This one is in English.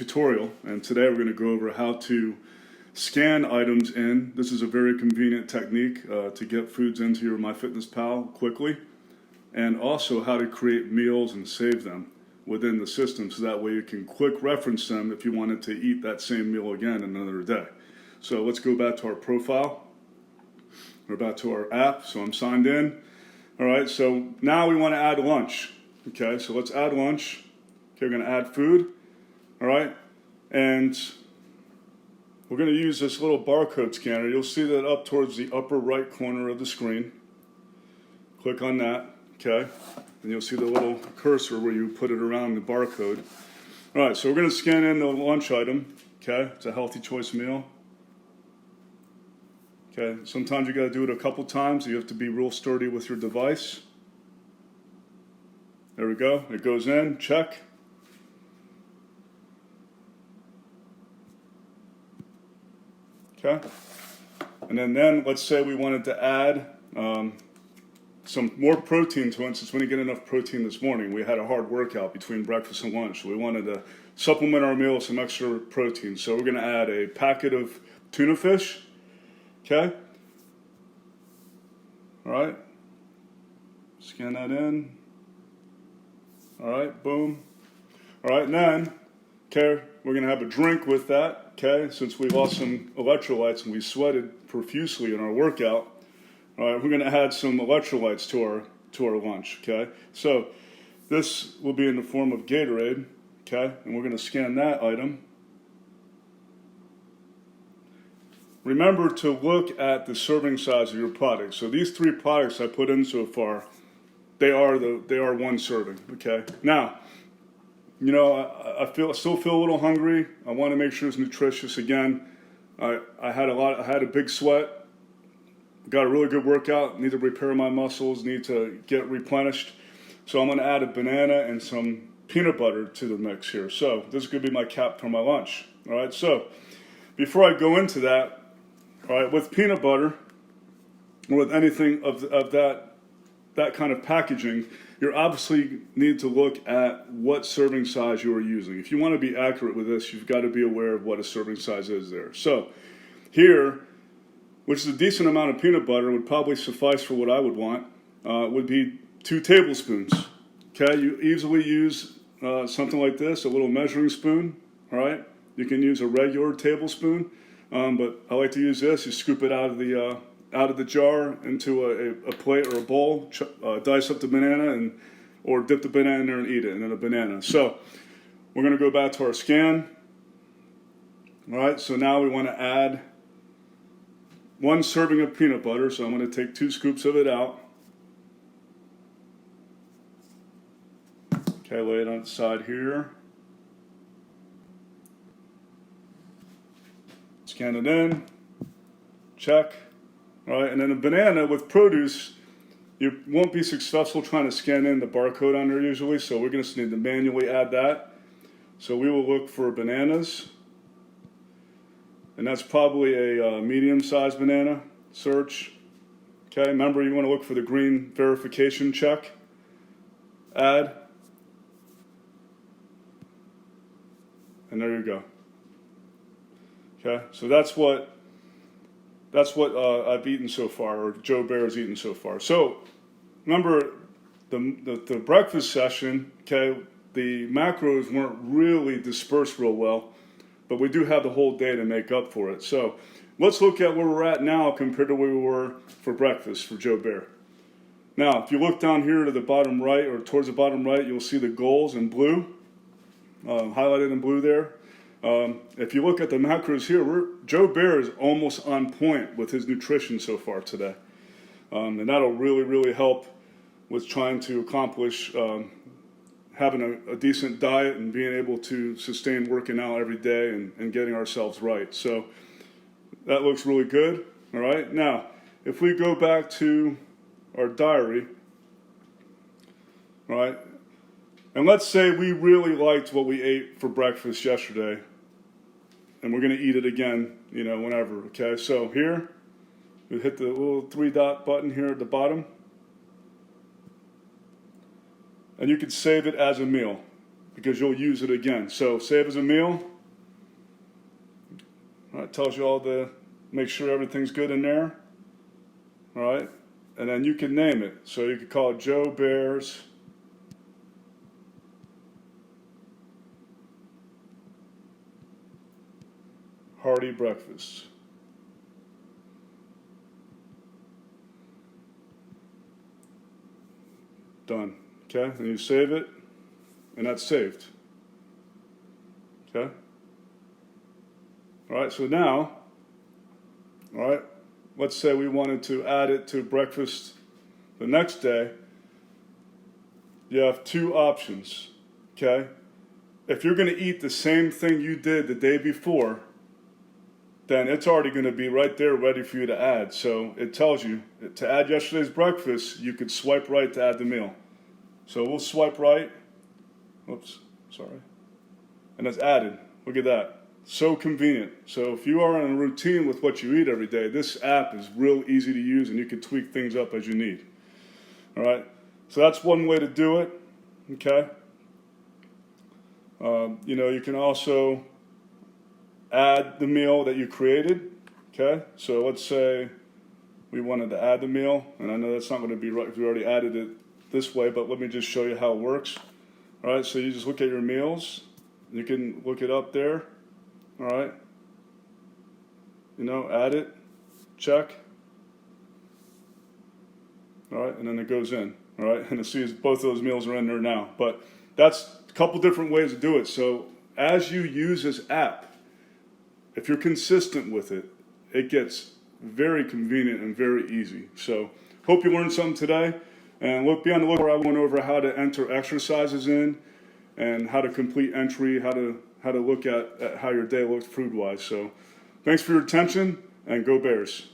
tutorial, and today we're going to go over how to scan items in. This is a very convenient technique to get foods into your MyFitnessPal quickly, and also how to create meals and save them within the system so that way you can quick reference them if you wanted to eat that same meal again another day. So let's go back to our profile. We're back to our app, so I'm signed in. All right, so now we want to add lunch. Okay, so let's add lunch. Okay, we're going to add food. All right, and we're going to use this little barcode scanner. You'll see that up towards the upper right corner of the screen. Click on that, okay, and you'll see the little cursor where you put it around the barcode. All right, so we're going to scan in the lunch item. Okay, it's a healthy choice meal. Okay, sometimes you got to do it a couple times. So you have to be real sturdy with your device. There we go. It goes in. Check. Okay. And then let's say we wanted to add some more protein to it, since we didn't get enough protein this morning. We had a hard workout between breakfast and lunch. So we wanted to supplement our meal with some extra protein. So we're going to add a packet of tuna fish. Okay. All right. Scan that in. All right. Boom. All right. And then, okay, we're going to have a drink with that. Okay. Since we lost some electrolytes and we sweated profusely in our workout. All right. We're going to add some electrolytes to our lunch. Okay. So this will be in the form of Gatorade. Okay. And we're going to scan that item. Remember to look at the serving size of your product. So these three products I put in so far, they are one serving. Okay. Now, you know, I still feel a little hungry. I want to make sure it's nutritious. Again, I had a big sweat. Got a really good workout. Need to repair my muscles. Need to get replenished. So I'm going to add a banana and some peanut butter to the mix here. So this is going to be my cap for my lunch. All right. So before I go into that. All right, with peanut butter, or with anything of that kind of packaging, you obviously need to look at what serving size you are using. If you want to be accurate with this, you've got to be aware of what a serving size is there. So here, which is a decent amount of peanut butter, would probably suffice for what I would want, would be 2 tablespoons. Okay, you easily use something like this, a little measuring spoon. All right, you can use a regular tablespoon. But I like to use this. You scoop it out of the jar into a plate or a bowl. Dice up the banana or dip the banana in there and eat it, and then a banana. So we're going to go back to our scan. All right. So now we want to add 1 serving of peanut butter. So I'm going to take 2 scoops of it out. Okay. Lay it on its side here. Scan it in, check, all right, and then a banana with produce, you won't be successful trying to scan in the barcode on there usually, so we're going to need to manually add that. So we will look for bananas, and that's probably a medium-sized banana, search. Okay, remember you want to look for the green verification check, add, and there you go. Okay, so that's what I've eaten so far, or Joe Bear has eaten so far. So remember the breakfast session. Okay, the macros weren't really dispersed real well, but we do have the whole day to make up for it. So let's look at where we're at now compared to where we were for breakfast for Joe Bear. Now, if you look down here to the bottom right, or towards the bottom right, you'll see the goals in blue, highlighted in blue there. If you look at the macros here, Joe Bear is almost on point with his nutrition so far today. And that'll really, really help with trying to accomplish having a decent diet and being able to sustain working out every day and getting ourselves right. So that looks really good. All right. Now, if we go back to our diary, all right, and let's say we really liked what we ate for breakfast yesterday, and we're going to eat it again, you know, whenever, okay? So here, we hit the little 3-dot button here at the bottom. And you can save it as a meal. because you'll use it again. So save as a meal. All right, tells you all the, make sure everything's good in there. All right, and then you can name it. So you could call it Joe Bear's Hearty Breakfast. Done. Okay, and you save it, and that's saved. Okay. All right, so now, all right, let's say we wanted to add it to breakfast the next day. You have two options, okay? If you're going to eat the same thing you did the day before, then it's already going to be right there ready for you to add. So it tells you to add yesterday's breakfast, you could swipe right to add the meal. So we'll swipe right. Oops, sorry. And it's added. Look at that. So convenient. So if you are in a routine with what you eat every day, this app is real easy to use and you can tweak things up as you need. All right. So that's one way to do it. Okay. You know, you can also add the meal that you created. Okay. So let's say we wanted to add the meal, and I know that's not going to be right if we already added it this way, but let me just show you how it works. All right. So you just look at your meals. You can look it up there. All right. You know, add it, check. All right, and then it goes in. All right, and it sees both those meals are in there now. But that's a couple different ways to do it. So as you use this app, if you're consistent with it, it gets very convenient and very easy. So hope you learned something today. And be on the lookout where I went over how to enter exercises in and how to complete entry, how to look at how your day looks food-wise. So thanks for your attention, and go Bears.